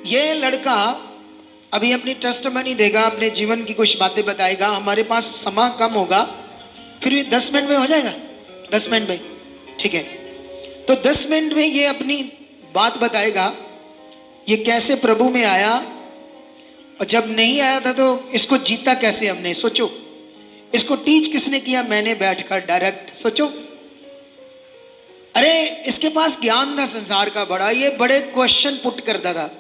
ये लड़का अभी अपनी टेस्टमनी देगा, अपने जीवन की कुछ बातें बताएगा। हमारे पास समय कम होगा, फिर भी 10 मिनट में हो जाएगा। 10 मिनट में ठीक है। तो 10 मिनट में ये अपनी बात बताएगा, ये कैसे प्रभु में आया, और जब नहीं आया था तो इसको जीता कैसे हमने। सोचो, इसको टीच किसने किया? मैंने बैठकर डायरेक्ट। सोचो, अरे इसके पास ज्ञान था संसार का बड़ा, ये बड़े क्वेश्चन पुट करता था,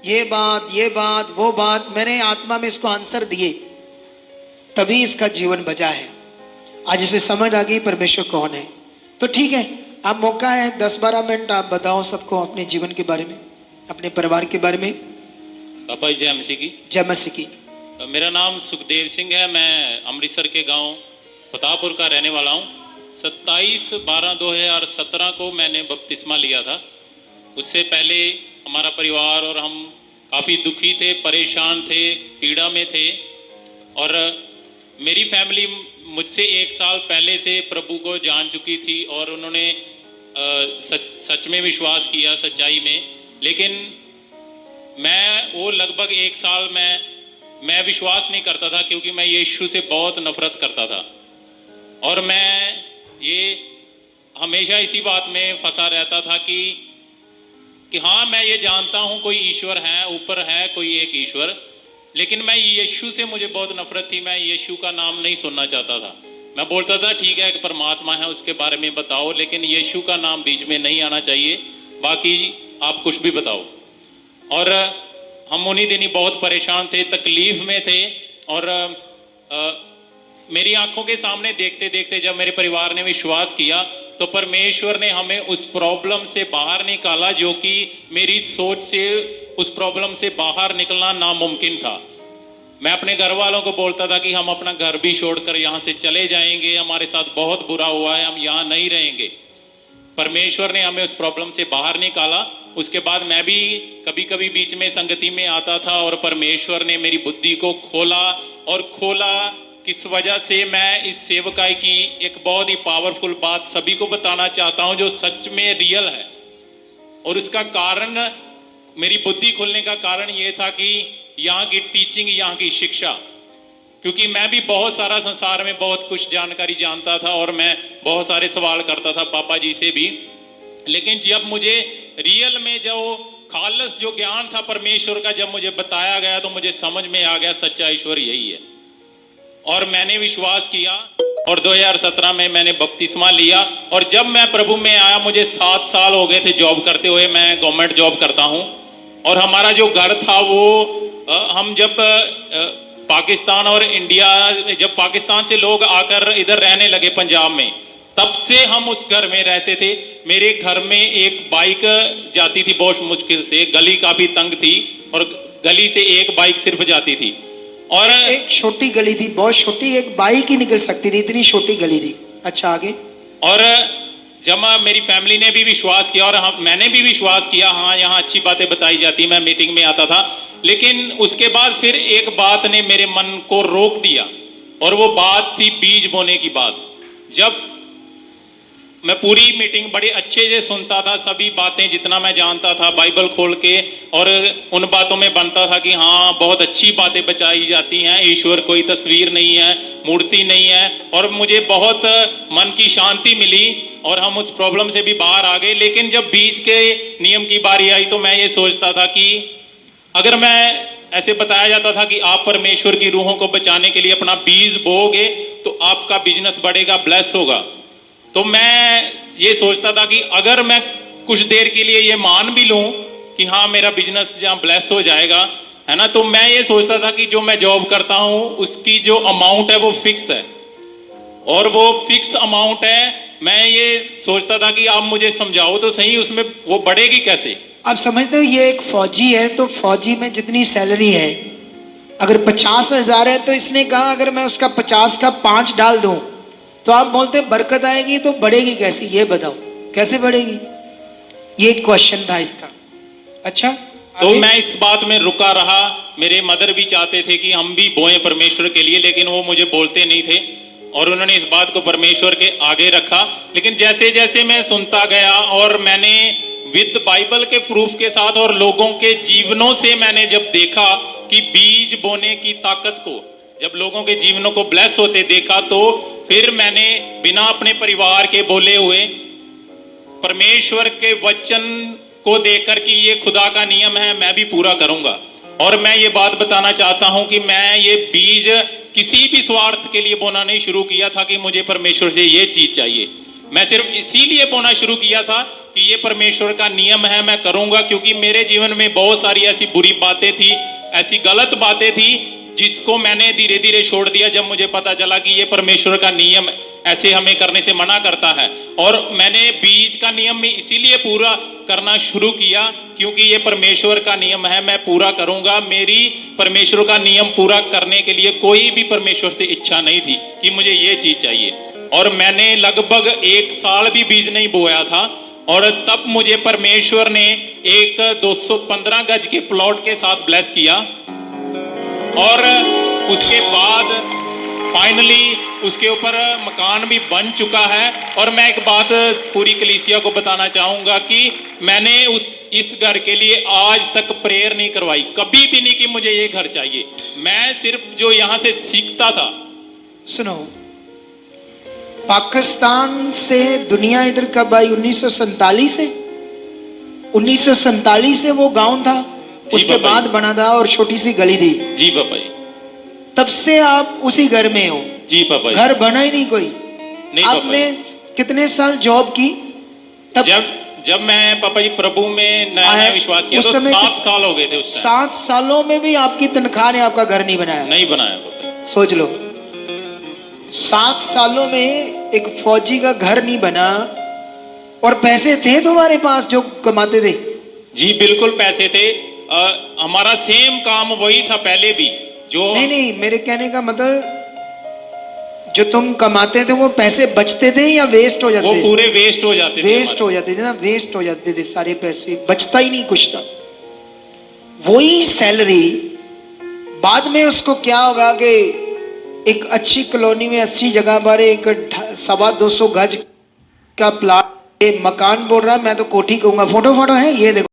ये बात वो बात, मैंने आत्मा में इसको आंसर दिए, तभी इसका जीवन बचा है। आज इसे समझ आ गई परमेश्वर कौन है। तो ठीक है, अब मौका है 10-12 मिनट आप बताओ सबको अपने जीवन के बारे में, अपने परिवार के बारे में। पापा जय मसीह की। जय मसीह की। मेरा नाम सुखदेव सिंह है। मैं अमृतसर के गांव फताहपुर का रहने वाला हूं। 27/12/2017 को मैंने बपतिस्मा लिया था। उससे पहले हमारा परिवार और हम काफ़ी दुखी थे, परेशान थे, पीड़ा में थे। और मेरी फैमिली मुझसे 1 साल पहले से प्रभु को जान चुकी थी और उन्होंने सच में विश्वास किया, सच्चाई में। लेकिन मैं वो लगभग 1 साल मैं विश्वास नहीं करता था, क्योंकि मैं यीशु से बहुत नफरत करता था। और मैं ये हमेशा इसी बात में फंसा रहता था कि हाँ, मैं ये जानता हूँ कोई ईश्वर है, ऊपर है कोई एक ईश्वर, लेकिन मैं यीशु से मुझे बहुत नफरत थी। मैं यीशु का नाम नहीं सुनना चाहता था। मैं बोलता था ठीक है, एक परमात्मा है, उसके बारे में बताओ, लेकिन यीशु का नाम बीच में नहीं आना चाहिए, बाकी आप कुछ भी बताओ। और हम उन्हीं दिनी बहुत परेशान थे, तकलीफ में थे। और मेरी आंखों के सामने देखते देखते जब मेरे परिवार ने विश्वास किया, तो परमेश्वर ने हमें उस प्रॉब्लम से बाहर निकाला, जो कि मेरी सोच से उस प्रॉब्लम से बाहर निकलना नामुमकिन था। मैं अपने घर वालों को बोलता था कि हम अपना घर भी छोड़कर यहाँ से चले जाएंगे, हमारे साथ बहुत बुरा हुआ है, हम यहाँ नहीं रहेंगे। परमेश्वर ने हमें उस प्रॉब्लम से बाहर निकाला। उसके बाद मैं भी कभी कभी बीच में संगति में आता था, और परमेश्वर ने मेरी बुद्धि को खोला किस वजह से मैं इस सेवकाई की एक बहुत ही पावरफुल बात सभी को बताना चाहता हूं, जो सच में रियल है। और उसका कारण, मेरी बुद्धि खोलने का कारण यह था कि यहाँ की टीचिंग, यहाँ की शिक्षा, क्योंकि मैं भी बहुत सारा संसार में बहुत कुछ जानकारी जानता था और मैं बहुत सारे सवाल करता था पापा जी से भी। लेकिन जब मुझे रियल में जो खालस जो ज्ञान था परमेश्वर का जब मुझे बताया गया, तो मुझे समझ में आ गया सच्चा ईश्वर यही है। और मैंने विश्वास किया, और 2017 में मैंने बपतिस्मा लिया। और जब मैं प्रभु में आया, मुझे 7 साल हो गए थे जॉब करते हुए। मैं गवर्नमेंट जॉब करता हूं। और हमारा जो घर था वो हम जब पाकिस्तान और इंडिया, जब पाकिस्तान से लोग आकर इधर रहने लगे पंजाब में, तब से हम उस घर में रहते थे। मेरे घर में एक बाइक जाती थी बहुत मुश्किल से, गली काफी तंग थी, और गली से एक बाइक सिर्फ जाती थी। और एक छोटी गली थी, बहुत छोटी, एक बाइक ही निकल सकती थी, इतनी छोटी गली थी। अच्छा, आगे। और जब मेरी फैमिली ने भी विश्वास किया और मैंने भी विश्वास किया, हाँ यहाँ अच्छी बातें बताई जाती, मैं मीटिंग में आता था। लेकिन उसके बाद फिर एक बात ने मेरे मन को रोक दिया, और वो बात थी बीज बोने की बात। जब मैं पूरी मीटिंग बड़े अच्छे से सुनता था, सभी बातें जितना मैं जानता था बाइबल खोल के, और उन बातों में बनता था कि हाँ बहुत अच्छी बातें बताई जाती हैं, ईश्वर कोई तस्वीर नहीं है, मूर्ति नहीं है। और मुझे बहुत मन की शांति मिली, और हम उस प्रॉब्लम से भी बाहर आ गए। लेकिन जब बीज के नियम की बारी आई, तो मैं ये सोचता था कि अगर मैं ऐसे बताया जाता था कि आप परमेश्वर की रूहों को बचाने के लिए अपना बीज बोओगे, तो आपका बिजनेस बढ़ेगा, ब्लेस होगा। तो मैं ये सोचता था कि अगर मैं कुछ देर के लिए ये मान भी लूं कि हाँ मेरा बिजनेस जहाँ ब्लेस हो जाएगा, है ना, तो मैं ये सोचता था कि जो मैं जॉब करता हूँ उसकी जो अमाउंट है वो फिक्स है, और वो फिक्स अमाउंट है। मैं ये सोचता था कि आप मुझे समझाओ तो सही, उसमें वो बढ़ेगी कैसे। आप समझते हो, ये एक फौजी है, तो फौजी में जितनी सैलरी है, अगर 50,000 है, तो इसने कहा अगर मैं उसका 50 का 5 डाल दूं, तो आप बोलते बरकत आएगी, तो बढ़ेगी कैसे? ये बताओ कैसे बढ़ेगी? ये क्वेश्चन था इसका। अच्छा, तो मैं इस बात में रुका रहा। मेरे मदर भी चाहते थे कि हम भी बोएं परमेश्वर के लिए, लेकिन वो मुझे बोलते नहीं थे, और उन्होंने इस बात को परमेश्वर के आगे रखा। लेकिन जैसे जैसे मैं सुनता गया और मैंने विद बाइबल के प्रूफ के साथ और लोगों के जीवनों से मैंने जब देखा कि बीज बोने की ताकत को, जब लोगों के जीवनों को ब्लेस होते देखा, तो फिर मैंने बिना अपने परिवार के बोले हुए परमेश्वर के वचन को देखकर कि ये खुदा का नियम है, मैं भी पूरा करूंगा। और मैं ये बात बताना चाहता हूं कि मैं ये बीज किसी भी स्वार्थ के लिए बोना नहीं शुरू किया था कि मुझे परमेश्वर से ये चीज चाहिए। मैं सिर्फ इसीलिए बोना शुरू किया था कि ये परमेश्वर का नियम है, मैं करूंगा, क्योंकि मेरे जीवन में बहुत सारी ऐसी बुरी बातें थी, ऐसी गलत बातें थी जिसको मैंने धीरे धीरे छोड़ दिया जब मुझे पता चला कि ये परमेश्वर का नियम ऐसे हमें करने से मना करता है। और मैंने बीज का नियम भी इसीलिए पूरा करना शुरू किया क्योंकि ये परमेश्वर का नियम है, मैं पूरा करूंगा। मेरी परमेश्वर का नियम पूरा करने के लिए कोई भी परमेश्वर से इच्छा नहीं थी कि मुझे ये चीज चाहिए। और मैंने लगभग 1 साल भी बीज नहीं बोया था, और तब मुझे परमेश्वर ने एक 215 गज के प्लॉट के साथ ब्लेस किया। और उसके बाद फाइनली उसके ऊपर मकान भी बन चुका है। और मैं एक बात पूरी कलीसिया को बताना चाहूंगा कि मैंने इस घर के लिए आज तक प्रेयर नहीं करवाई, कभी भी नहीं कि मुझे ये घर चाहिए। मैं सिर्फ जो यहाँ से सीखता था। सुनो, पाकिस्तान से दुनिया इधर कब आई? 1947 से। 1947 से वो गांव था, उसके बाद बना था और छोटी सी गली थी। जी पापा जी। तब से आप उसी घर में हो? जी पापा जी। घर बना ही नहीं कोई? नहीं। आपने कितने साल जॉब की तब? जब मैं पापा जी प्रभु में नया विश्वास किया तो 7 साल हो गए थे उस टाइम। 7 सालों में भी आपकी तनख्वाह ने आपका घर नहीं बनाया? नहीं बनाया पापा। सोच लो, 7 सालों में एक फौजी का घर नहीं बना। और पैसे थे तुम्हारे पास जो कमाते थे? जी बिल्कुल पैसे थे। हमारा सेम काम वही था पहले भी जो। नहीं, मेरे कहने का मतलब जो तुम कमाते थे वो पैसे बचते थे या वेस्ट हो जाते थे? वो पूरे वेस्ट हो जाते थे। वेस्ट हो जाते थे ना, वेस्ट हो जाते थे सारे पैसे, बचता ही नहीं कुछ था। वही सैलरी बाद में उसको क्या होगा कि एक अच्छी कॉलोनी में 80 जगह पर एक 250 गज का प्लाट, मकान बोल रहा है, मैं तो कोठी कहूंगा। फोटो है, ये देखो।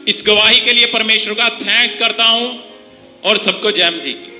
इस गवाही के लिए परमेश्वर का थैंक्स करता हूं और सबको जय मसीह।